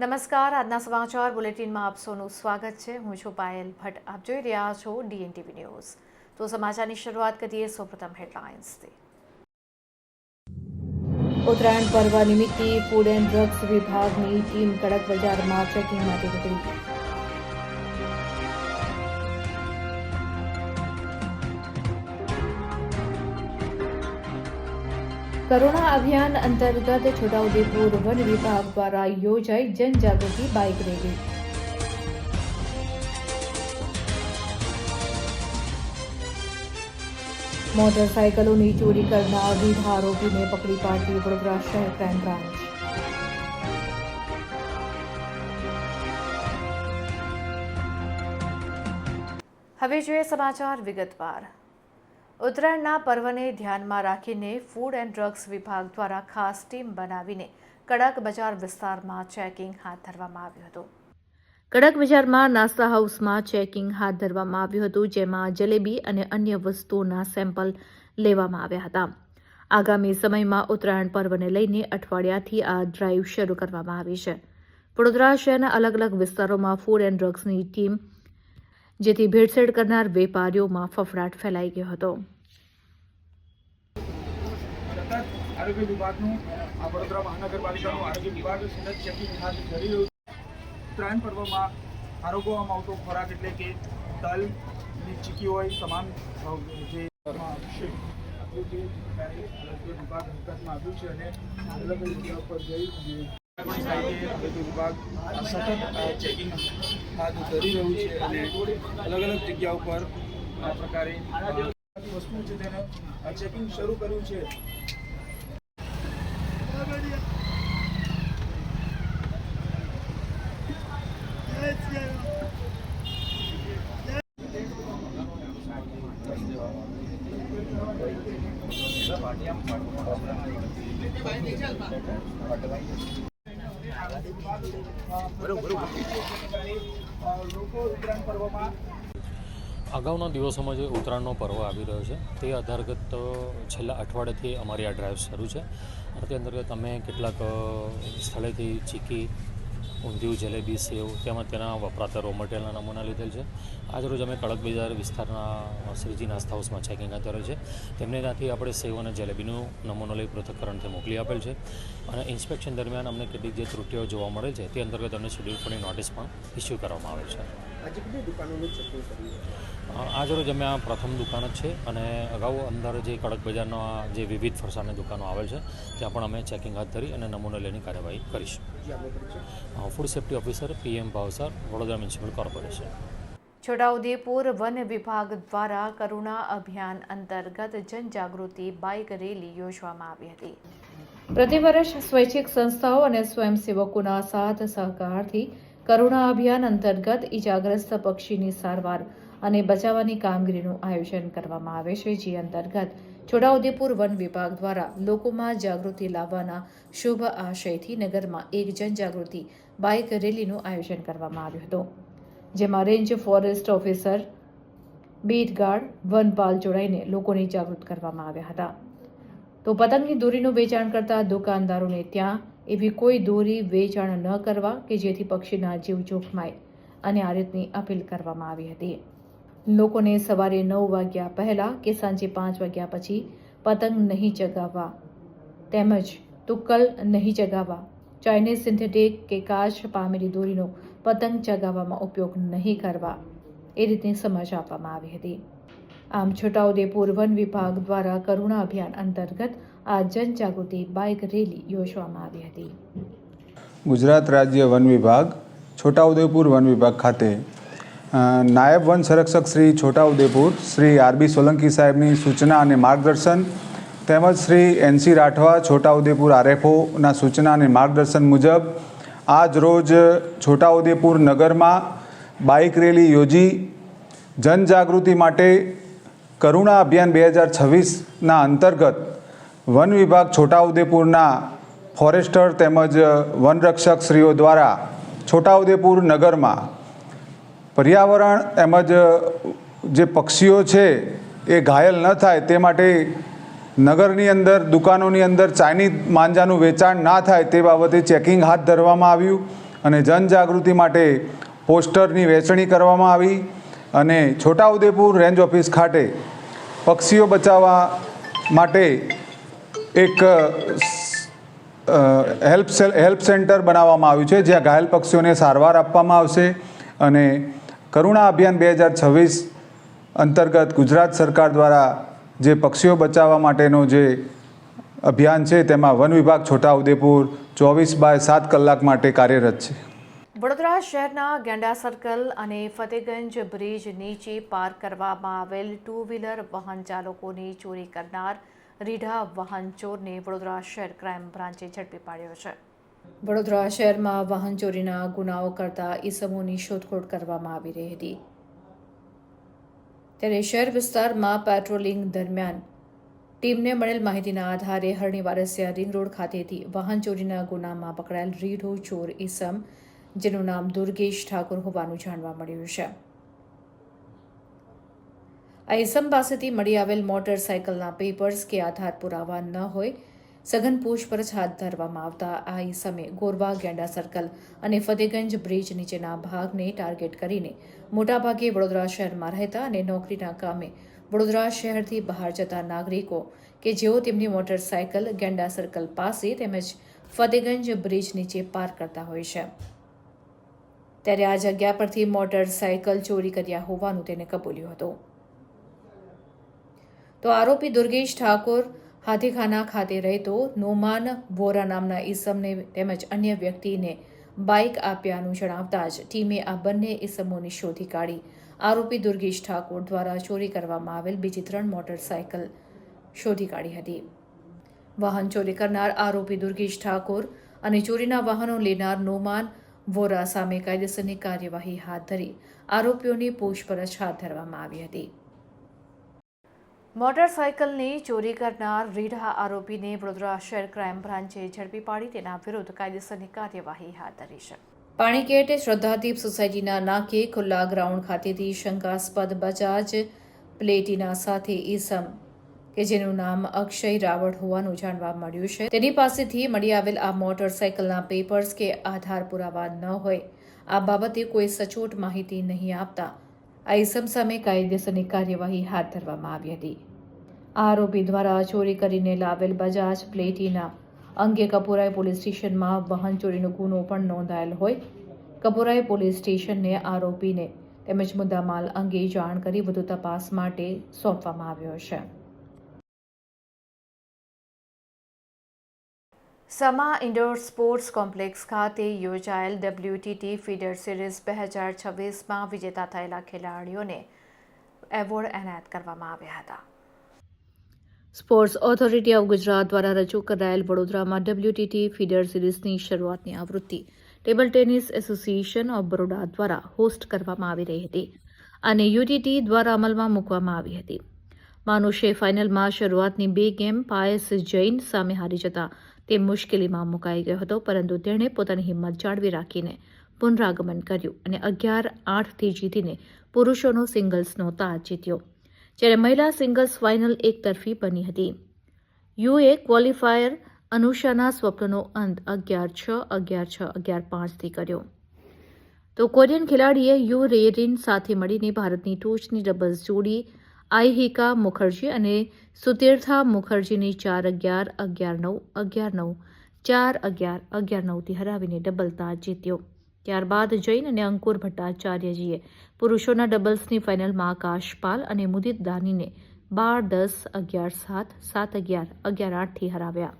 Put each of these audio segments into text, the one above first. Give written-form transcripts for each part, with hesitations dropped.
નમસ્કાર, આજના સમાચાર બુલેટિનમાં આપ સૌનું સ્વાગત છે। હું છું પાયલ ભટ્ટ। આપ જોઈ રહ્યા છો DNTV ન્યૂઝ। તો સમાચારની શરૂઆત કરીએ સૌપ્રથમ હેડલાઇન્સથી। ઉત્તરાયણ પર્વ નિમિત્તે ફૂડ એન્ડ ડ્રગ્સ વિભાગની ટીમ કડક બજારમાં ચેકિંગ માટે નીકળી। કરુણા અભિયાન અંતર્ગત છોટાઉદેપુર વન વિભાગ દ્વારા યોજાઈ જનજાગૃતિ બાઇક રેલી। મોટરસાઇકલોની ચોરી કરનાર વિવિધ આરોપીને પકડી પાડતી વડોદરા શહેર ક્રાઇમ બ્રાન્ચ। હવે જોઈએ સમાચાર વિગતવાર। ઉત્તરાયણના પર્વને ધ્યાનમાં રાખીને ફૂડ એન્ડ ડ્રગ્સ વિભાગ દ્વારા ખાસ ટીમ બનાવીને કડક બજાર વિસ્તારમાં ચેકિંગ હાથ ધરવામાં આવ્યું હતું। કડક બજારમાં નાસ્તા હાઉસમાં ચેકિંગ હાથ ધરવામાં આવ્યું હતું, જેમાં જલેબી અને અન્ય વસ્તુઓના સેમ્પલ લેવામાં આવ્યા હતા। આગામી સમયમાં ઉત્તરાયણ પર્વને લઈને અઠવાડિયાથી આ ડ્રાઈવ શરૂ કરવામાં આવી છે। વડોદરા શહેરના અલગ અલગ વિસ્તારોમાં ફૂડ એન્ડ ડ્રગ્સની ટીમ, જેથી ભેળસેળ કરનાર વેપારીઓમાં ફફડાટ ફેલાઈ ગયો હતો। આરોગ્ય વિભાગનું વડોદરા મહાનગરપાલિકાનું આરોગ્ય વિભાગ સતત ચેકિંગ હાથ ધરી રહ્યું છે। ઉત્તરાયણ પર્વમાં આરોગવામાં આવતો ખોરાક એટલે કે તલની ચીકી હોય, તમામ જે આરોગ્ય વિભાગ હરકતમાં આવ્યું છે અને અલગ અલગ જગ્યા પર જઈ આરોગ્ય વિભાગ સતત ચેકિંગ હાથ ધરી રહ્યું છે અને અલગ અલગ જગ્યા ઉપર આ પ્રકારે વસ્તુ છે તેને ચેકિંગ શરૂ કર્યું છે। અગાઉના દિવસોમાં જે ઉત્તરાયણનો પર્વ આવી રહ્યો છે તે અંતર્ગત છેલ્લા અઠવાડિયાથી અમારી આ ડ્રાઈવ શરૂ છે અને તે અંતર્ગત અમે કેટલાક સ્થળેથી ચીકી, ઊંધિયું, જલેબી, સેવ તેમજ તેના વપરાતા રો મટીરિયલના નમૂના લીધેલ છે। આજરોજ અમે કડક બજાર વિસ્તારના શ્રીજી નાસ્તા હાઉસમાં ચેકિંગ હાથ ધરેલ છે। તેમને ત્યાંથી આપણે સેવ અને જલેબીનો નમૂનો લઈ પૃથ્થકરણથી મોકલી આપેલ છે અને ઇન્સ્પેક્શન દરમિયાન અમને કેટલીક જે ત્રુટીઓ જોવા મળે છે તે અંતર્ગત અમને શેડ્યુલ પરની નોટિસ પણ ઇસ્યુ કરવામાં આવે છે। આજે કેટલી દુકાનોનું ચેકિંગ કર્યું? આજરોજ અમે આ પ્રથમ દુકાન જ છે અને અગાઉ અંદર જે કડક બજારના જે વિવિધ ફરસાણની દુકાનો આવેલ છે ત્યાં પણ અમે ચેકિંગ હાથ ધરી અને નમૂનો લઈને કાર્યવાહી કરીશું। Food safety officer PM Bhavsar, Vadodara municipal corporation. Chhota Udepur વન વિભાગ દ્વારા કરુણા અભિયાન અંતર્ગત જનજાગૃતિ બાઇક રેલી યોજવામાં આવી હતી। પ્રતિવર્ષ સ્વૈચ્છિક સંસ્થાઓ અને સ્વયંસેવકોના સાથ સહકારથી કરુણા અભિયાન અંતર્ગત ઇજાગ્રસ્ત પક્ષીની સારવાર અને બચાવવાની કામગીરીનું આયોજન કરવામાં આવે છે, જે અંતર્ગત છોટાઉદેપુર વન વિભાગ દ્વારા લોકોમાં જાગૃતિ લાવવાના શુભ આશયથી નગરમાં એક જનજાગૃતિ બાઇક રેલીનું આયોજન કરવામાં આવ્યું હતું, જેમાં range forest officer, beat guard, વનપાલ જોડાઈને લોકોને જાગૃત કરવામાં આવ્યા હતા। તો પતંગની દોરીનું વેચાણ કરતા દુકાનદારોને ત્યાં એવી કોઈ દોરી વેચાણ ન કરવા કે જેથી પક્ષીના જીવ જોખમાય અને આ રીતની અપીલ કરવામાં આવી હતી। લોકોને સવારે 9 વાગ્યા પહેલા કે સાંજે 5 વાગ્યા પછી પતંગ નહીં ચગાવવા તેમજ તુક્કલ નહીં ચગાવવા, ચાઇનીઝ, સિન્થેટિક કે કાચ પામેલી દોરીનો પતંગ ચગાવવામાં ઉપયોગ નહીં કરવા એ રીતની સમજ આપવામાં આવી હતી। આમ છોટાઉદેપુર વન વિભાગ દ્વારા કરુણા અભિયાન અંતર્ગત આ જનજાગૃતિ બાઇક રેલી યોજવામાં આવી હતી। ગુજરાત રાજ્ય વન વિભાગ છોટાઉદેપુર વન વિભાગ ખાતે નાયબ વન સંરક્ષક શ્રી છોટાઉદેપુર શ્રી RB સોલંકી સાહેબની સૂચના અને માર્ગદર્શન તેમજ શ્રી NC રાઠવા છોટાઉદેપુર RFOના સૂચના અને માર્ગદર્શન મુજબ આજ રોજ છોટાઉદેપુર નગરમાં બાઇક રેલી યોજી જનજાગૃતિ માટે કરુણા અભિયાન 2026ના અંતર્ગત વન વિભાગ છોટાઉદેપુરના ફોરેસ્ટર તેમજ વનરક્ષક શ્રીઓ દ્વારા છોટાઉદેપુર નગરમાં પર્યાવરણ તેમજ જે પક્ષીઓ છે એ ઘાયલ ન થાય તે માટે નગરની અંદર દુકાનોની અંદર ચાઇનીઝ માંજાનું વેચાણ ના થાય તે બાબતે ચેકિંગ હાથ ધરવામાં આવ્યું અને જનજાગૃતિ માટે પોસ્ટરની વહેંચણી કરવામાં આવી અને છોટાઉદેપુર રેન્જ ઓફિસ ખાતે પક્ષીઓ બચાવવા માટે એક હેલ્પ સેન્ટર બનાવવામાં આવ્યું છે, જ્યાં ઘાયલ પક્ષીઓને સારવાર આપવામાં આવશે અને કરુણા અભિયાન 2026 અંતર્ગત ગુજરાત સરકાર દ્વારા જે પક્ષીઓ બચાવવા માટેનો જે અભિયાન છે તેમાં વન વિભાગ છોટાઉદેપુર 24/7 કલાક માટે કાર્યરત છે. વડોદરા શહેરના ગેંડા સર્કલ અને ફતેગંજ બ્રિજ નીચે પાર્ક કરવામાં આવેલ 2 વ્હીલર વાહન ચાલકોની ચોરી કરનાર રીઢા વાહન ચોરને વડોદરા શહેર ક્રાઇમ બ્રાન્ચે ઝડપી પાડ્યો છે. વડોદરા શહેરમાં વાહન ચોરીના ગુનાઓ કરતા ઈસમોની શોધખોળ કરવામાં આવી રહી હતી, ત્યારે શહેર વિસ્તારમાં પેટ્રોલિંગ દરમિયાન ટીમને મળેલ માહિતીના આધારે હરણી વારસિયા રિંગ રોડ ખાતેથી વાહન ચોરીના ગુનામાં પકડાયેલ રીઢો ચોર ઈસમ, જેનું નામ દુર્ગેશ ઠાકોર હોવાનું જાણવા મળ્યું છે. આ ઈસમ પાસેથી મળી આવેલ મોટરસાયકલના પેપર્સ કે આધાર પુરાવા ન હોય સઘન પૂછપરછ હાથ ધરવામાં આવતા આ ઈસમે ગોરવા ગેંડા સર્કલ અને ફતેગંજ બ્રિજ નીચેના ભાગને ટાર્ગેટ કરીને મોટાભાગે વડોદરા શહેરમાં રહેતા અને નોકરીના કામે વડોદરા શહેરથી બહાર જતા નાગરિકો કે જેઓ તેમની મોટરસાયકલ ગેંડા સર્કલ પાસે તેમજ ફતેગંજ બ્રિજ નીચે પાર્ક કરતા હોય છે, ત્યારે આ જગ્યા પરથી મોટરસાયકલ ચોરી કર્યા હોવાનું તેને કબૂલ્યું હતું. તો આરોપી દુર્ગેશ ઠાકોર હાથીખાના ખાતે રહેતો નોમાન વોરા નામના ઈસમને તેમજ અન્ય વ્યક્તિને બાઇક આપ્યાનું જણાવતા જ ટીમે આ બંને ઈસમોની શોધી કાઢી આરોપી દુર્ગેશ ઠાકોર દ્વારા ચોરી કરવામાં આવેલ બીજી 3 મોટરસાયકલ શોધી કાઢી હતી. વાહન ચોરી કરનાર આરોપી દુર્ગેશ ઠાકોર અને ચોરીના વાહનો લેનાર નોમાન વોરા સામે કાયદેસરની કાર્યવાહી હાથ ધરી આરોપીઓની પૂછપરછ હાથ ધરવામાં આવી હતી. મોટરસાયકલની ચોરી કરનાર રીઢા આરોપીને વડોદરા શહેર ક્રાઇમ બ્રાન્ચે ઝડપી પાડી તેના વિરુદ્ધ કાયદેસરની કાર્યવાહી હાથ ધરી છે. પાણીગેટ શ્રદ્ધાદીપ સોસાયટીના નાકે ખુલ્લા ગ્રાઉન્ડ ખાતેથી શંકાસ્પદ બજાજ પ્લેટિના સાથે ઈસમ કે જેનું નામ અક્ષય રાવળ હોવાનું જાણવા મળ્યું છે, તેની પાસેથી મળી આવેલ આ મોટરસાયકલના પેપર્સ કે આધાર પુરાવા ન હોય આ બાબતે કોઈ સચોટ માહિતી નહીં આપતા આ ઈસમ સામે કાયદેસરની કાર્યવાહી હાથ ધરવામાં આવી હતી. આ આરોપી દ્વારા ચોરી કરીને લાવેલ બજાજ પ્લેટિના અંગે કપુરાઈ પોલીસ સ્ટેશનમાં વાહન ચોરીનો ગુનો પણ નોંધાયેલ હોય કપુરાઈ પોલીસ સ્ટેશનને આરોપીને તેમજ મુદ્દામાલ અંગે જાણ કરી વધુ તપાસ માટે સોંપવામાં આવ્યો છે. સમા ઇન્ડોર સ્પોર્ટ્સ કોમ્પ્લેક્સ ખાતે યોજાયેલ WTT ફીડર સિરીઝ 2026માં વિજેતા થયેલા ખેલાડીઓને એવોર્ડ એનાયત કરવામાં આવ્યા હતા. સ્પોર્ટ્સ ઓથોરિટી ઓફ ગુજરાત દ્વારા રજૂ કરાયેલ વડોદરામાં WTT ફીડર સિરીઝની શરૂઆતની આવૃત્તિ table tennis association of Baroda દ્વારા હોસ્ટ કરવામાં આવી રહી હતી અને UTT દ્વારા અમલમાં મૂકવામાં આવી હતી. માનુષે ફાઇનલમાં શરૂઆતની 2 ગેમ પાયસ જૈન સામે હારી જતા તે મુશ્કેલીમાં મુકાઈ ગયો હતો, પરંતુ તેણે પોતાની હિંમત જાળવી રાખીને પુનરાગમન કર્યું અને 11-8થી જીતીને પુરુષોનો સિંગલ્સનો તાજ જીત્યો, જ્યારે મહિલા સિંગલ્સ ફાઇનલ એકતરફી બની હતી. યુએ ક્વોલિફાયર અનુષાના સ્વપ્નનો અંત 11-6, 11-6, 11-5થી કર્યો. તો કોરિયન ખેલાડીએ યુ રેરિન સાથે મળીને ભારતની ટોચની ડબલ્સ જોડી આઈહિકા મુખર્જી અને સુતીર્થા મુખર્જીની 4-11, 11-9, 11-9, 4-11, 11-9થી હરાવીને ડબલ તાજ જીત્યો. ત્યારબાદ જૈન અને અંકુર ભટ્ટાચાર્યજીએ પુરુષોના ડબલ્સની ફાઇનલમાં આકાશ પાલ અને મુદિત દાનીને 12-10, 11-7, 7-11, 11-8થી હરાવ્યા.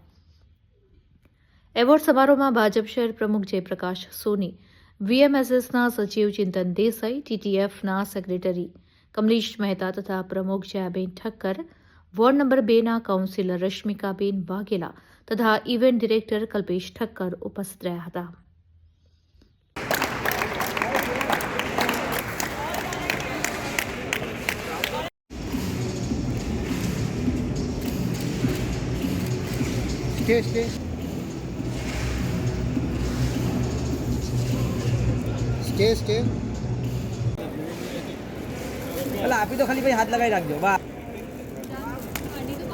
એવોર્ડ સમારોહમાં ભાજપ શહેર પ્રમુખ જયપ્રકાશ સોની, VMSSના સચિવ ચિંતન દેસાઈ, TTFના સેક્રેટરી કમલેશ મહેતા તથા પ્રમુખ જયાબેન ઠક્કર, વોર્ડ નંબર 2ના કાઉન્સિલર રશ્મિકાબેન વાઘેલા તથા ઇવેન્ટ ડિરેક્ટર કલ્પેશ ઠક્કર ઉપસ્થિત રહ્યા હતા. સ્ટે પેલા આપી તો ખાલી ભાઈ હાથ લગાવી રાખજો. બા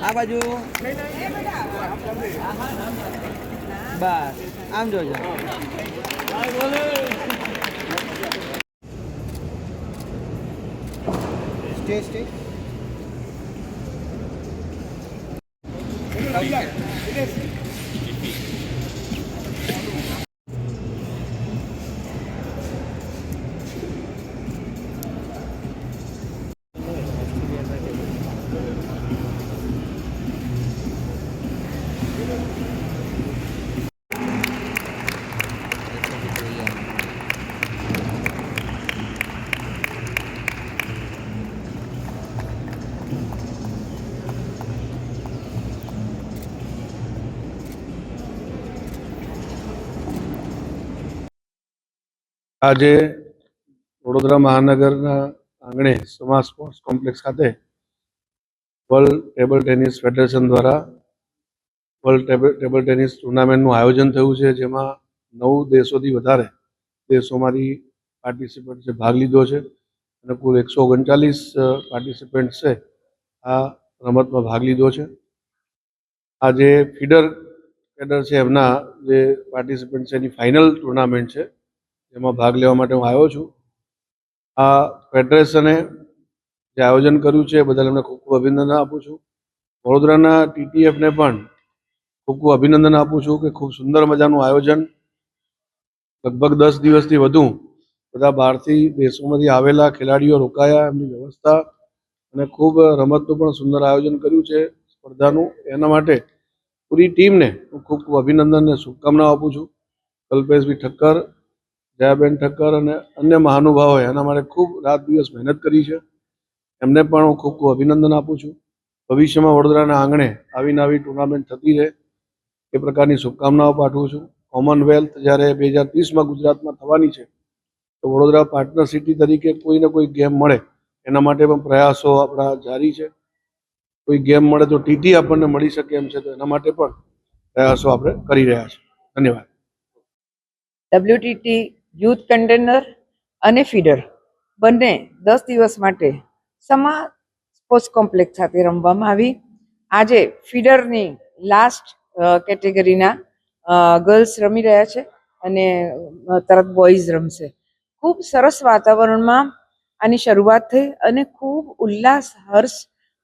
આ બાજુ બસ આમ જોજો. Stay, stay. આજે વડોદરા મહાનગરના આંગણે સમા સ્પોર્ટ્સ કોમ્પ્લેક્સ ખાતે વર્લ્ડ ટેબલ ટેનિસ ફેડરેશન દ્વારા વર્લ્ડ ટેબલ ટેનિસ ટુર્નામેન્ટનું આયોજન થયું છે, જેમાં 9 દેશોથી વધારે દેશોમાંથી પાર્ટિસિપન્ટ્સે ભાગ લીધો છે અને કુલ 139 પાર્ટિસિપન્ટ છે આ રમતમાં ભાગ લીધો છે. આ જે ફીડર કેડર છે એમના જે પાર્ટિસિપન્ટ છે એની ફાઇનલ ટુર્નામેન્ટ છે, જેમાં ભાગ લેવા માટે હું આવ્યો છું. આ ફેડરેશને જે આયોજન કર્યું છે એ બદલ એમને ખૂબ ખૂબ અભિનંદન આપું છું. વડોદરાના TTFને પણ ખૂબ ખૂબ અભિનંદન આપું છું કે ખૂબ સુંદર મજાનું આયોજન, લગભગ 10 દિવસથી વધુ બધા બહારથી દેશોમાંથી આવેલા ખેલાડીઓ રોકાયા, એમની વ્યવસ્થા અને ખૂબ રમતનું પણ સુંદર આયોજન કર્યું છે સ્પર્ધાનું. એના માટે પૂરી ટીમને હું ખૂબ ખૂબ અભિનંદન અને શુભકામનાઓ આપું છું. કલ્પેશભાઈ ઠક્કર, જયાબેન ઠક્કર અને અન્ય મહાનુભાવોએ એના માટે ખૂબ રાત દિવસ મહેનત કરી છે, એમને પણ હું ખૂબ ખૂબ અભિનંદન આપું છું. ભવિષ્યમાં વડોદરાના આંગણે આવીને આવી ટુર્નામેન્ટ થતી રહે એ પ્રકારની શુભકામનાઓ પાઠવું છું. કોમનવેલ્થ જ્યારે 2030માં ગુજરાતમાં થવાની છે તો વડોદરા પાર્ટનર સિટી તરીકે કોઈને કોઈ ગેમ મળે એના માટે પણ પ્રયાસો આપણા જારી છે. કોઈ ગેમ મળે તો TT આપણને મળી શકે એમ છે, તો એના માટે પણ પ્રયાસો આપણે કરી રહ્યા છીએ. ધન્યવાદ. WTT યુથ કન્ટેનર અને ફીડર બંને 10 દિવસ માટે સમા સ્પોર્ટ્સ કોમ્પ્લેક્સ ખાતે રમવામાં આવી. આજે ફીડરની લાસ્ટ કેટેગરીના ગર્લ્સ રમી રહ્યા છે અને તરત બોયઝ રમશે. ખૂબ સરસ વાતાવરણમાં આની શરૂઆત થઈ અને ખૂબ ઉલ્લાસ, હર્ષ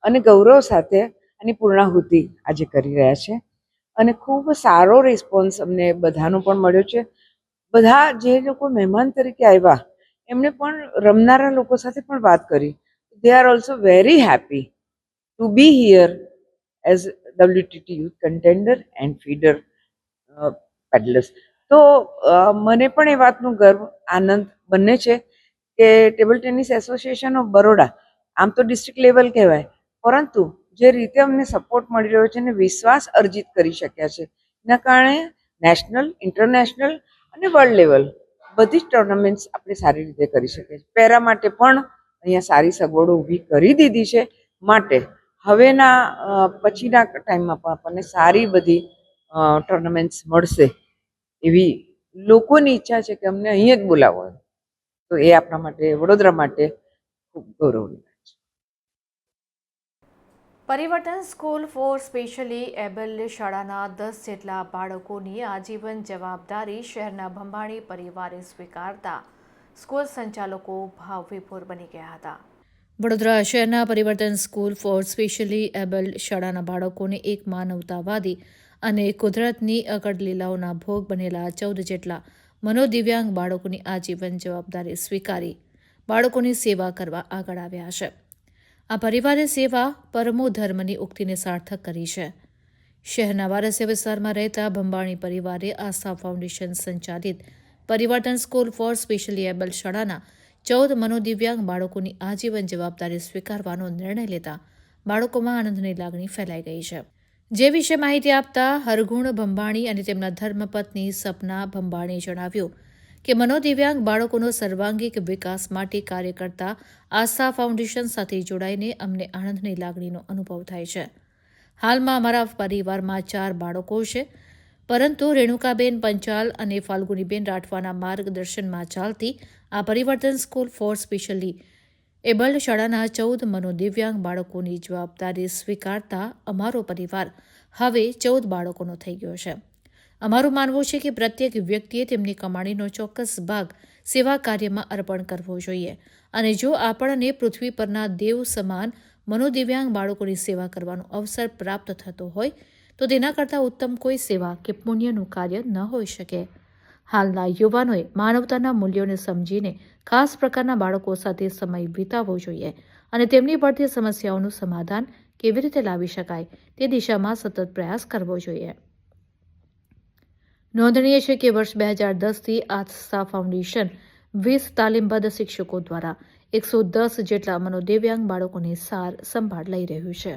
અને ગૌરવ સાથે આની પૂર્ણાહુતિ આજે કરી રહ્યા છે અને ખૂબ સારો રિસ્પોન્સ અમને બધાનો પણ મળ્યો છે. બધા જે લોકો મહેમાન તરીકે આવ્યા એમણે પણ રમનારા લોકો સાથે પણ વાત કરી. They are also very happy to be here as WTT youth contender and feeder paddlers. તો મને પણ એ વાતનું ગર્વ, આનંદ બંને છે કે table tennis association of Baroda આમ તો ડિસ્ટ્રિક્ટ લેવલ કહેવાય, પરંતુ જે રીતે અમને સપોર્ટ મળી રહ્યો છે અને વિશ્વાસ અર્જિત કરી શક્યા છે એના કારણે નેશનલ, ઇન્ટરનેશનલ અને વર્લ્ડ લેવલ બધી જ ટુર્નામેન્ટ્સ આપણે સારી રીતે કરી શકીએ છીએ. પેરા માટે પણ અહીંયા સારી સગવડો ઊભી કરી દીધી છે, માટે હવેના પછીના ટાઈમમાં પણ આપણને સારી બધી ટુર્નામેન્ટ્સ મળશે એવી લોકોની ઈચ્છા છે કે અમને અહીંયા જ બોલાવો. તો એ આપણા માટે, વડોદરા માટે ખૂબ ગૌરવની વાત છે. પરિવર્તન સ્કૂલ ફોર સ્પેશિયલી એબલ્ડ શાળાના 10 જેટલા બાળકોની આજીવન જવાબદારી શહેરના ભંભાણી પરિવારે સ્વીકારતા સ્કૂલ સંચાલકો ભાવવિભોર બની ગયા હતા. વડોદરા શહેરના પરિવર્તન સ્કૂલ ફોર સ્પેશિયલી એબલ્ડ શાળાના બાળકોને એક માનવતાવાદી અને કુદરતની અકળ લીલાઓના ભોગ બનેલા 14 જેટલા મનોદિવ્યાંગ બાળકોની આજીવન જવાબદારી સ્વીકારી બાળકોની સેવા કરવા આગળ આવ્યા છે. આ પરિવારે સેવા પરમો ધર્મની ઉક્તિને સાર્થક કરી છે. શહેરના વારસિયા વિસ્તારમાં રહેતા ભંભાણી પરિવારે આસ્થા ફાઉન્ડેશન સંચાલિત પરિવર્તન સ્કૂલ ફોર સ્પેશિયલી એબલ્ડ શાળાના 14 મનોદિવ્યાંગ બાળકોની આજીવન જવાબદારી સ્વીકારવાનો નિર્ણય લેતા બાળકોમાં આનંદની લાગણી ફેલાઈ ગઈ છે. જે વિશે માહિતી આપતા હરગુણ ભંભાણી અને તેમના ધર્મપત્ની સપના ભંભાણીએ જણાવ્યું કે મનોદિવ્યાંગ બાળકોનો સર્વાંગીક વિકાસ માટે કાર્ય કરતા આસ્થા ફાઉન્ડેશન સાથે જોડાઈને અમને આનંદની લાગણીનો અનુભવ થાય છે. હાલમાં અમારા પરિવારમાં 4 બાળકો છે, પરંતુ રેણુકાબેન પંચાલ અને ફાલ્ગુનીબેન રાઠવાના માર્ગદર્શનમાં ચાલતી આ પરિવર્તન સ્કૂલ ફોર સ્પેશિયલી એબલ્ડ શાળાના 14 મનોદિવ્યાંગ બાળકોની જવાબદારી સ્વીકારતા અમારો પરિવાર હવે 14 બાળકોનો થઈ ગયો છે. અમારું માનવું છે કે પ્રત્યેક વ્યક્તિએ તેમની કમાણીનો ચોક્કસ ભાગ સેવા કાર્યમાં અર્પણ કરવો જોઈએ અને જો આપણને પૃથ્વી પરના દેવ સમાન મનોદિવ્યાંગ બાળકોની સેવા કરવાનો અવસર પ્રાપ્ત થતો હોય તો તેના કરતાં ઉત્તમ કોઈ સેવા કે પુણ્યનું કાર્ય ન હોઈ શકે. હાલના યુવાનોએ માનવતાના મૂલ્યોને સમજીને ખાસ પ્રકારના બાળકો સાથે સમય વિતાવવો જોઈએ અને તેમની પડતી સમસ્યાઓનું સમાધાન કેવી રીતે લાવી શકાય તે દિશામાં સતત પ્રયાસ કરવો જોઈએ. નોંધનીય છે કે વર્ષ 2010થી આસ્થા ફાઉન્ડેશન 20 તાલીમબદ્ધ શિક્ષકો દ્વારા 110 જેટલા મનોદિવ્યાંગ બાળકોની સાર સંભાળ લઈ રહ્યું છે.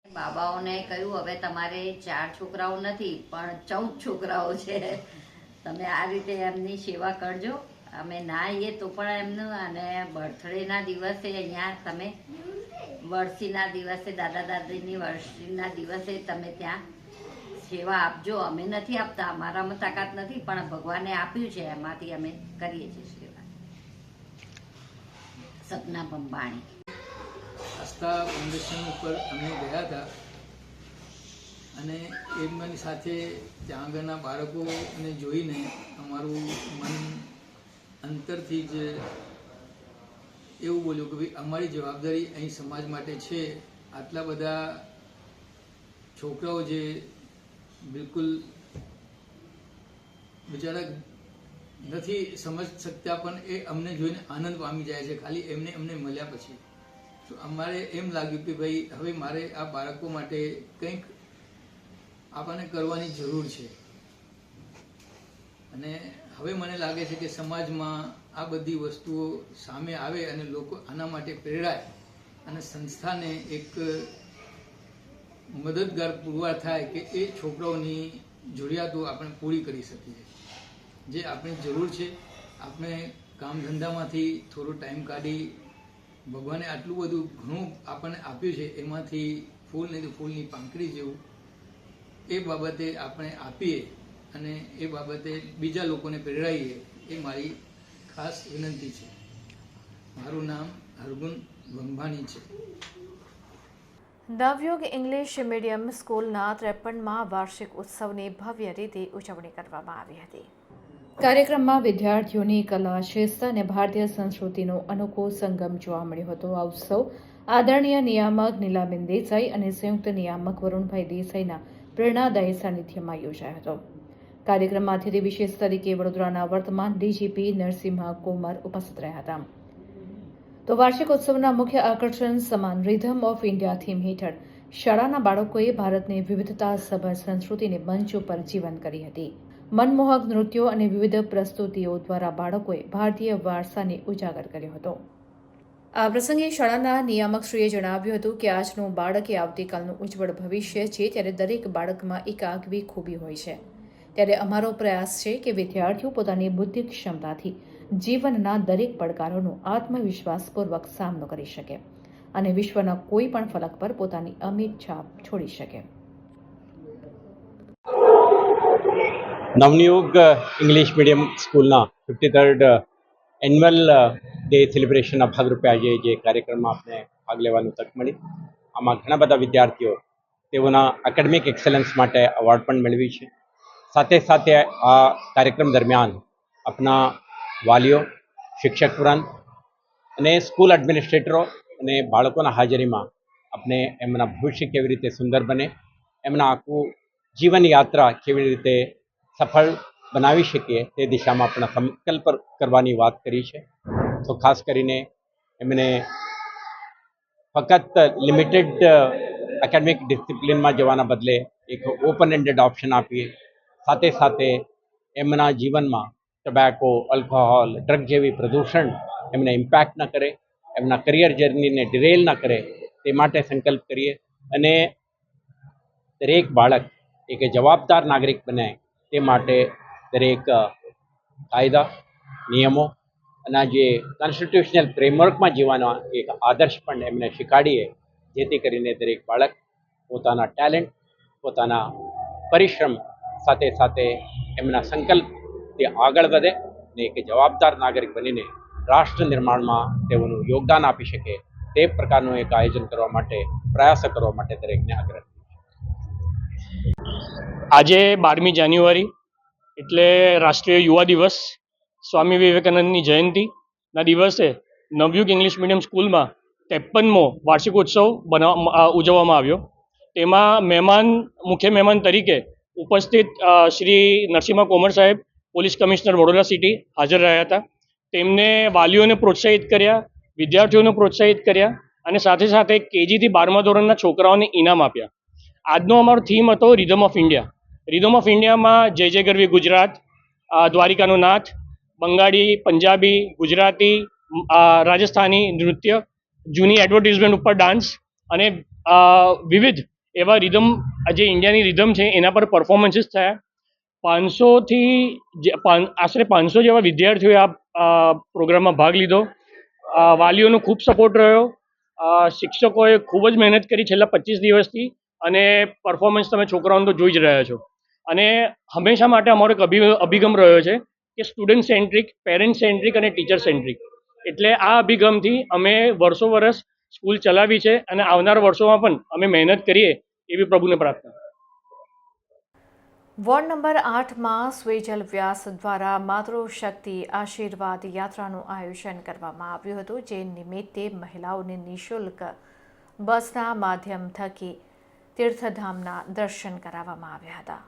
બાબાઓને કહ્યું હવે તમારે 4 છોકરાઓ નથી પણ 14 છોકરાઓ છે, તમે આ રીતે એમની સેવા કરજો. અમે ના આવીએ તો પણ એમનું અને બર્થડેના દિવસે અહીંયા તમે વર્ષીના દિવસે દાદા દાદીની વર્ષીના દિવસે તમે ત્યાં સેવા આપજો. અમે નથી આપતા, અમારામાં તાકાત નથી, પણ ભગવાને આપ્યું છે એમાંથી અમે કરીએ છીએ સેવા. સપના બંબાણી આસ્થા ફાઉન્ડેશન ઉપર અમે ગયા હતા અને એમની સાથે ત્યાં આગળના બાળકોને જોઈને અમારું મન અંતરથી જ એવું બોલ્યું કે ભાઈ અમારી જવાબદારી અહીં સમાજ માટે છે. આટલા બધા છોકરાઓ જે બિલકુલ બિચારા નથી સમજ શકતા પણ એ અમને જોઈને આનંદ પામી જાય છે ખાલી એમને મળ્યા પછી. તો અમારે એમ લાગ્યું કે ભાઈ હવે મારે આ બાળકો માટે કંઈક આપણને કરવાની જરૂર છે અને હવે મને લાગે છે કે સમાજમાં આ બધી વસ્તુઓ સામે આવે અને લોકો આના માટે પ્રેરાય અને સંસ્થાને એક મદદગાર પુરવાર થાય કે એ છોકરાઓની જરૂરિયાતો આપણે પૂરી કરી શકીએ. જે આપણી જરૂર છે, આપણે કામ ધંધામાંથી થોડો ટાઈમ કાઢી ભગવાને આટલું બધું ઘણું આપણને આપ્યું છે એમાંથી ફૂલ નહીં તો ફૂલની પાંખડી જેવું એ બાબતે આપણે આપીએ અને એ બાબતે બીજા લોકોને પ્રેરાઈએ એ મારી ખાસ વિનંતી છે. મારું નામ હરગુન વંભાણી છે. નવયુગ ઇંગ્લિશ મીડિયમ સ્કૂલના 53મા વાર્ષિક ઉત્સવની ભવ્ય રીતે ઉજવણી કરવામાં આવી હતી. કાર્યક્રમમાં વિદ્યાર્થીઓની કલા, શિસ્ત અને ભારતીય સંસ્કૃતિનો અનોખો સંગમ જોવા મળ્યો હતો. આ ઉત્સવ આદરણીય નિયામક નીલાબેન દેસાઈ અને સંયુક્ત નિયામક વરુણભાઈ દેસાઈના પ્રેરણાદાયી સાનિધ્યમાં યોજાયો હતો. કાર્યક્રમમાં અતિથિ વિશેષ તરીકે વડોદરાના વર્તમાન ડીજીપી નરસિંહા કોમર ઉપસ્થિત રહ્યા હતા. તો વાર્ષિક ઉત્સવના મુખ્ય આકર્ષણ સમાન રિધમ ઓફ ઇન્ડિયા થીમ હેઠળ શાળાના બાળકોએ ભારતની વિવિધતાસભર સંસ્કૃતિને મંચ ઉપર જીવંત કરી હતી. મનમોહક નૃત્યો અને વિવિધ પ્રસ્તુતિઓ દ્વારા બાળકોએ ભારતીય વારસાને ઉજાગર કર્યો હતો. આ પ્રસંગે શાળાના નિયામકશ્રીએ જણાવ્યું હતું કે આજનું બાળક એ આવતીકાલનું ઉજ્જવળ ભવિષ્ય છે, ત્યારે દરેક બાળકમાં એક આગવી ખૂબી હોય છે. ત્યારે અમારો પ્રયાસ છે કે વિદ્યાર્થીઓ પોતાની બુદ્ધિ ક્ષમતાથી જીવનના દરેક પડકારોનો આત્મવિશ્વાસપૂર્વક સામનો કરી શકે અને વિશ્વના કોઈ પણ ફલક પર પોતાની અમિટ છાપ છોડી શકે. નવનિયોગ ઇંગ્લિશ મીડિયમ સ્કૂલના 53rd એન્યુઅલ ડે સેલિબ્રેશનના ભાગરૂપે આજે જે કાર્યક્રમમાં આપણે ભાગ લેવાની તક મળી, આમાં ઘણા બધા વિદ્યાર્થીઓ તેઓના એકેડેમિક એક્સેલન્સ માટે એવોર્ડ પણ મેળવી છે. સાથે સાથે આ કાર્યક્રમ દરમિયાન આપણા વાલીઓ, શિક્ષકવૃંદ અને સ્કૂલ એડમિનિસ્ટ્રેટરો અને બાળકોના હાજરીમાં આપણે એમના ભવિષ્ય કેવી રીતે સુંદર બને, એમના આખું જીવન યાત્રા કેવી રીતે સફળ બનાવી શકીએ તે દિશામાં આપણા સંકલ્પ કરવાની વાત કરી છે. તો ખાસ કરીને એમને ફક્ત લિમિટેડ એકેડમિક ડિસિપ્લિનમાં જવાના બદલે એક ઓપન એન્ડેડ ઓપ્શન આપીએ. સાથે સાથે એમના જીવનમાં ટોબેકો, આલ્કોહોલ, ડ્રગ જેવી પ્રદૂષણ એમને ઇમ્પેક્ટ ન કરે, એમના કરિયર જર્નીને ડિરેલ ન કરે તે માટે સંકલ્પ કરીએ. અને દરેક બાળક એક જવાબદાર નાગરિક બને તે માટે દરેક કાયદા, નિયમો અને જે કોન્સ્ટિટ્યુશનલ ફ્રેમવર્કમાં જીવવાનો એક આદર્શ પણ એમને શીખવાડીએ, જેથી કરીને દરેક બાળક પોતાના ટેલેન્ટ, પોતાના પરિશ્રમ સાથે સાથે એમના સંકલ્પથી આગળ વધે અને એક જવાબદાર નાગરિક બનીને રાષ્ટ્ર નિર્માણમાં તેઓનું યોગદાન આપી શકે તે પ્રકારનું એક આયોજન કરવા માટે, પ્રયાસો કરવા માટે દરેકને આગ્રહ. આજે 12મી જાન્યુઆરી એટલે રાષ્ટ્રીય યુવા દિવસ, સ્વામી વિવેકાનંદની જયંતિના દિવસે નવયુગ ઇંગ્લિશ મીડિયમ સ્કૂલમાં 53મો વાર્ષિકોત્સવ ઉજવવામાં આવ્યો. તેમાં મુખ્ય મહેમાન તરીકે ઉપસ્થિત શ્રી નરસિંહા કોમર સાહેબ, પોલીસ કમિશનર વડોદરા સિટી હાજર રહ્યા હતા. તેમને વાલીઓને પ્રોત્સાહિત કર્યા, વિદ્યાર્થીઓને પ્રોત્સાહિત કર્યા અને સાથે સાથે કેજીથી 12મા ધોરણના છોકરાઓને ઇનામ આપ્યા. આજનો અમારો થીમ હતો rhythm of India. Rhythm of ઇન્ડિયામાં જય જય ગરવી ગુજરાત, દ્વારિકાનો નાથ, બંગાળી, પંજાબી, ગુજરાતી, રાજસ્થાની નૃત્ય, જૂની એડવર્ટિઝમેન્ટ ઉપર ડાન્સ અને વિવિધ એવા રિધમ, જે ઇન્ડિયાની રિધમ છે એના પર પરફોર્મન્સીસ થયા. 500 જેવા વિદ્યાર્થીઓએ આ પ્રોગ્રામમાં ભાગ લીધો. વાલીઓનો ખૂબ સપોર્ટ રહ્યો. શિક્ષકોએ ખૂબ જ મહેનત કરી છેલ્લા 25 દિવસથી અને પરફોર્મન્સ તમે છોકરાઓને તો જોઈ જ રહ્યા છો. અને હંમેશા માટે અમારો એક અભિગમ રહ્યો છે કે સ્ટુડન્ટ સેન્ટ્રિક, પેરેન્ટ સેન્ટ્રિક અને ટીચર સેન્ટ્રિક. એટલે આ અભિગમથી અમે વર્ષો વર્ષ સ્કૂલ ચલાવી છે અને આવનારા વર્ષોમાં પણ અમે મહેનત કરીએ એવી પ્રભુને પ્રાર્થના. વોર્ડ નંબર 8માં સ્વેજલ વ્યાસ દ્વારા માતૃશક્તિ આશીર્વાદ યાત્રાનું આયોજન કરવામાં આવ્યું હતું, જે નિમિત્તે મહિલાઓને નિઃશુલ્ક બસના માધ્યમ થકી તીર્થધામના દર્શન કરાવવામાં આવ્યા હતા.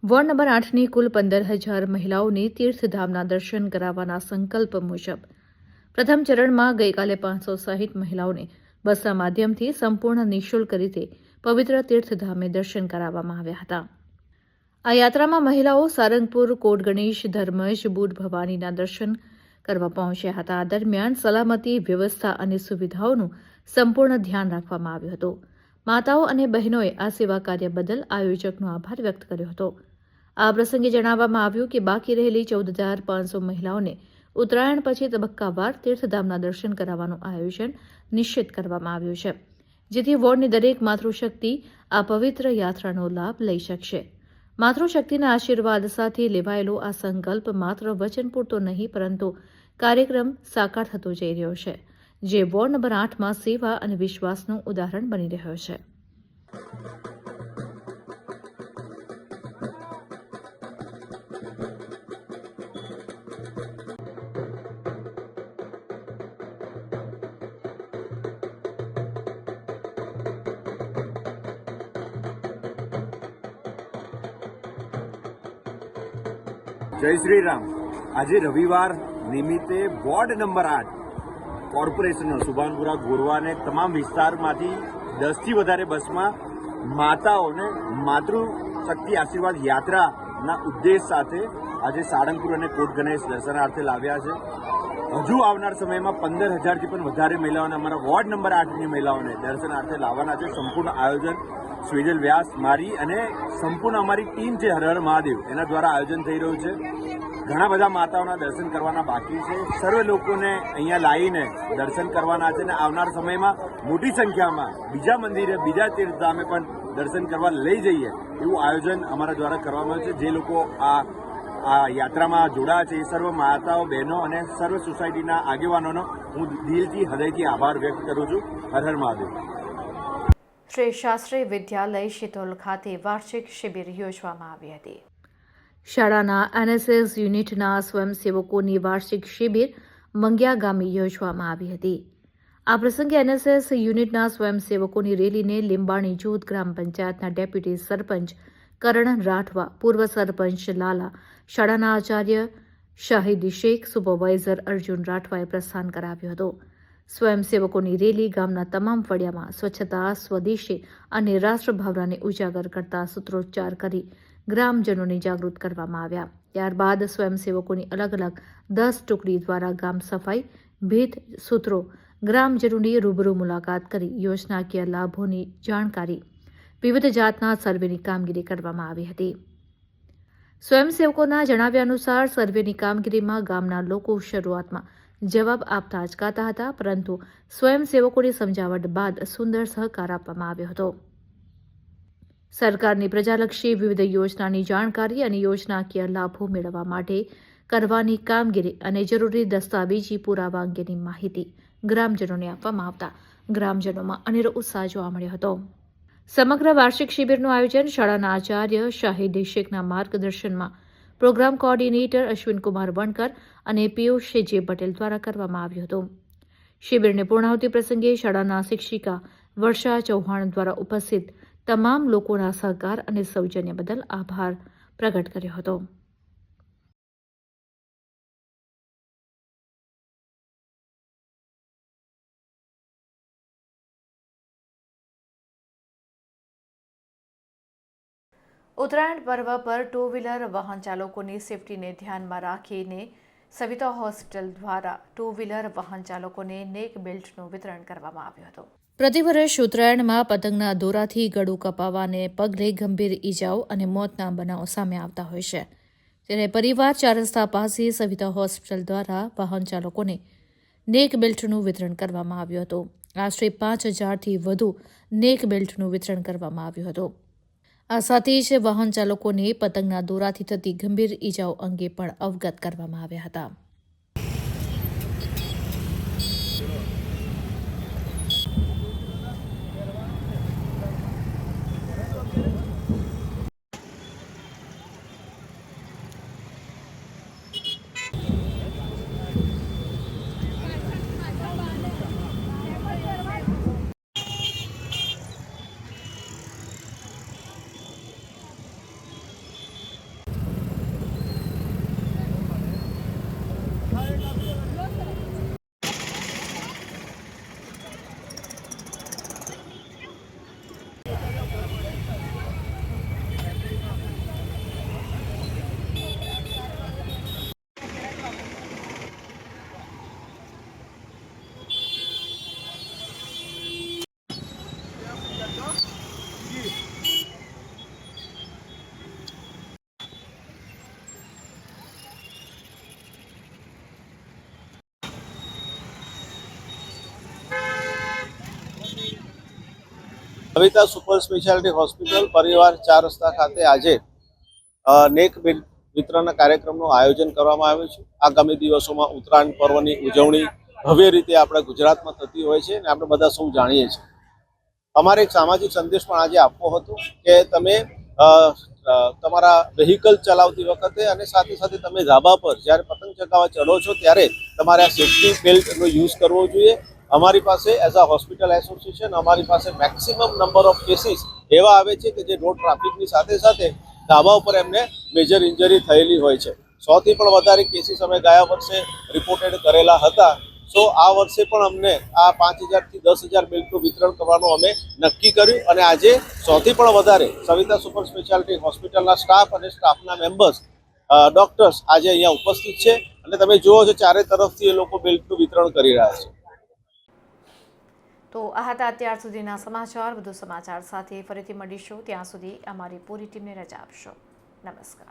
વોર્ડ નંબર 8ની કુલ 15,000 મહિલાઓને તીર્થધામના દર્શન કરાવવાના સંકલ્પ મુજબ પ્રથમ ચરણમાં ગઈકાલે 560 મહિલાઓને બસના માધ્યમથી સંપૂર્ણ નિઃશુલ્ક રીતે પવિત્ર તીર્થધામે દર્શન કરાવવામાં આવ્યા હતા. આ યાત્રામાં મહિલાઓ સારંગપુર, કોટ ગણેશ, ધર્મજ, બુટ ભવાનીના દર્શન કરવા પહોંચ્યા હતા. આ દરમિયાન સલામતી, વ્યવસ્થા અને સુવિધાઓનું સંપૂર્ણ ધ્યાન રાખવામાં આવ્યું હતું. માતાઓ અને બહેનોએ આ સેવા કાર્ય બદલ આયોજકનો આભાર વ્યક્ત કર્યો હતો. આ પ્રસંગે જણાવવામાં આવ્યું કે બાકી રહેલી 14,500 મહિલાઓને ઉત્તરાયણ પછી તબક્કાવાર તીર્થધામના દર્શન કરાવવાનું આયોજન નિશ્ચિત કરવામાં આવ્યું છે, જેથી વોર્ડની દરેક માતૃશક્તિ આ પવિત્ર યાત્રાનો લાભ લઈ શકશે. માતૃશક્તિના આશીર્વાદ સાથે લેવાયેલો આ સંકલ્પ માત્ર વચન પૂરતો નહીં, પરંતુ કાર્યક્રમ સાકાર થતો જઈ રહ્યો છે, જે વોર્ડ નંબર 8માં સેવા અને વિશ્વાસનું ઉદાહરણ બની રહ્યો છે. જય શ્રી રામ. આજે રવિવાર નિમિત્તે વોર્ડ નંબર 8 કોર્પોરેશનનો સુભાનપુરા, ગોરવાને તમામ વિસ્તારમાંથી 10થી વધારે બસમાં માતાઓને માતૃશક્તિ આશીર્વાદ યાત્રાના ઉદ્દેશ સાથે આજે સાળંગપુર અને કોટ ગણેશ દર્શનાર્થે લાવ્યા છે. હજુ આવનાર સમયમાં 15,000થી પણ વધારે મહિલાઓને, અમારા વોર્ડ નંબર 8ની મહિલાઓને દર્શનાર્થે લાવવાના છે. સંપૂર્ણ આયોજન સ્વેજલ વ્યાસ, મારી અને સંપૂર્ણ અમારી ટીમ છે હર હર મહાદેવ, એના દ્વારા આયોજન થઈ રહ્યું છે. ઘણા બધા માતાઓના દર્શન કરવાના બાકી છે. સર્વ લોકોને અહીંયા લાવીને દર્શન કરવાના છે અને આવનાર સમયમાં મોટી સંખ્યામાં બીજા મંદિરે, બીજા તીર્થધામે પણ દર્શન કરવા લઈ જઈએ એવું આયોજન અમારા દ્વારા કરવામાં આવ્યું છે. જે લોકો આ યાત્રામાં જોડાયા છે એ સર્વ માતાઓ, બહેનો અને સર્વ સોસાયટીના આગેવાનોનો હું દિલથી, હૃદયથી આભાર વ્યક્ત કરું છું. હર હર મહાદેવ. શ્રી શાસ્ત્રી વિદ્યાલય શિતોલ ખાતે વાર્ષિક શિબિર યોજવામાં આવી હતી. શાળાના NSS યુનિટના સ્વયંસેવકોની વાર્ષિક શિબિર મંગિયા ગામે યોજવામાં આવી હતી. આ પ્રસંગે NSS યુનિટના સ્વયંસેવકોની રેલીને લીંબાણી જૂથ ગ્રામ પંચાયતના ડેપ્યુટી સરપંચ કરણ રાઠવા, પૂર્વ સરપંચ લાલા, શાળાના આચાર્ય શાહિદ શેખ, સુપરવાઇઝર અર્જુન રાઠવાએ પ્રસ્થાન કરાવ્યું હતું. સ્વયંસેવકોની રેલી ગામના તમામ ફળિયામાં સ્વચ્છતા, સ્વદેશી અને રાષ્ટ્રભાવનાને ઉજાગર કરતા સૂત્રોચ્ચાર કરી ગ્રામજનોને જાગૃત કરવામાં આવ્યા. ત્યારબાદ સ્વયંસેવકોની અલગ અલગ 10 ટુકડી દ્વારા ગામ સફાઈ, ભેદ સૂત્રો, ગ્રામજનોની રૂબરૂ મુલાકાત કરી યોજનાકીય લાભોની જાણકારી, વિવિધ જાતના સર્વેની કામગીરી કરવામાં આવી હતી. સ્વયંસેવકોના જણાવ્યા અનુસાર સર્વેની કામગીરીમાં ગામના લોકો શરૂઆતમાં જવાબ આપતા અચકાતા હતા, પરંતુ સ્વયંસેવકોની સમજાવટ બાદ સુંદર સહકાર આપવામાં આવ્યો હતો. સરકારની પ્રજાલક્ષી વિવિધ યોજનાની જાણકારી અને યોજનાકીય લાભો મેળવવા માટે કરવાની કામગીરી અને જરૂરી દસ્તાવેજી પુરાવા અંગેની માહિતી ગ્રામજનોને આપવામાં આવતા ગ્રામજનોમાં અનેરો ઉત્સાહ જોવા મળ્યો હતો. સમગ્ર વાર્ષિક શિબિરનું આયોજન શાળાના આચાર્ય શાહિદ શેખના માર્ગદર્શનમાં પ્રોગ્રામ કોઓર્ડિનેટર અશ્વિનકુમાર વણકર અને પિયુષ જે પટેલ દ્વારા કરવામાં આવ્યું હતું. શિબિરને પૂર્ણાહુતિ પ્રસંગે શાળાના શિક્ષિકા વર્ષા ચૌહાણ દ્વારા ઉપસ્થિત તમામ લોકોના સહકાર અને સૌજન્ય બદલ આભાર પ્રગટ કર્યો હતો. ઉત્તરાયણ પર્વ પર ટુ વ્હીલર વાહન ચાલકોની સેફટીને ધ્યાનમાં રાખીને સવિતા હોસ્પિટલ દ્વારા ટુ વ્હીલર વાહન ચાલકોને નેક બેલ્ટનું વિતરણ કરવામાં આવ્યું હતું. પ્રતિવર્ષ ઉત્તરાયણમાં પતંગના દોરાથી ગળું કપાવાને પગલે ગંભીર ઈજાઓ અને મોતના બનાવો સામે આવતા હોય છે. ત્યારે પરિવાર 4 રસ્તા પાસે સવિતા હોસ્પિટલ દ્વારા વાહન ચાલકોને નેક બેલ્ટનું વિતરણ કરવામાં આવ્યું હતું. આશરે 5,000થી વધુ નેક બેલ્ટનું વિતરણ કરવામાં આવ્યું હતું. આ સાથે જ વાહન ચાલકોને પતંગના દોરાથી થતી ગંભીર ઈજાઓ અંગે પણ અવગત કરવામાં આવ્યા હતા. સવિતા સુપર સ્પેશિયાલિટી હોસ્પિટલ પરિવાર 4 રસ્તા ખાતે આજે નેક બેલ્ટ વિતરણ કાર્યક્રમનું આયોજન કરવામાં આવ્યું છે. આગામી દિવસોમાં ઉત્તરાયણ પર્વની ઉજવણી ભવ્ય રીતે આપણા ગુજરાતમાં થતી હોય છે અને આપણે બધા સૌ જાણીએ છીએ. અમારે એક સામાજિક સંદેશ પણ આજે આપવો હતો કે તમે તમારા વ્હીકલ ચલાવતી વખતે અને સાથે સાથે તમે ધાબા પર જ્યારે પતંગ ચગાવવા ચડો છો ત્યારે તમારે આ સેફ્ટી બેલ્ટનો યુઝ કરવો જોઈએ. અમારી પાસે એઝ અ હોસ્પિટલ એસોસિએશન અમારી પાસે મેક્સિમમ નંબર ઓફ કેસીસ એવા આવે છે કે જે રોડ ટ્રાફિકની સાથે સાથે ધાબા ઉપર એમને મેજર ઇન્જરી થયેલી હોય છે. 100થી પણ વધારે કેસીસ અમે ગયા વર્ષે રિપોર્ટેડ કરેલા હતા. સો આ વર્ષે પણ અમને આ 5,000થી 10,000 બેલ્ટનું વિતરણ કરવાનું અમે નક્કી કર્યું અને આજે 100થી પણ વધારે સવિતા સુપર સ્પેશિયાલિટી હોસ્પિટલના સ્ટાફ અને સ્ટાફના મેમ્બર્સ ડોક્ટર્સ આજે અહીંયા ઉપસ્થિત છે અને તમે જુઓ છો ચારે તરફથી એ લોકો બેલ્ટનું વિતરણ કરી રહ્યા છે. તો આ હતા અત્યાર સુધીના સમાચાર. વધુ સમાચાર સાથે ફરીથી મળીશું. ત્યાં સુધી અમારી પૂરી ટીમને રજા આપશો. નમસ્કાર.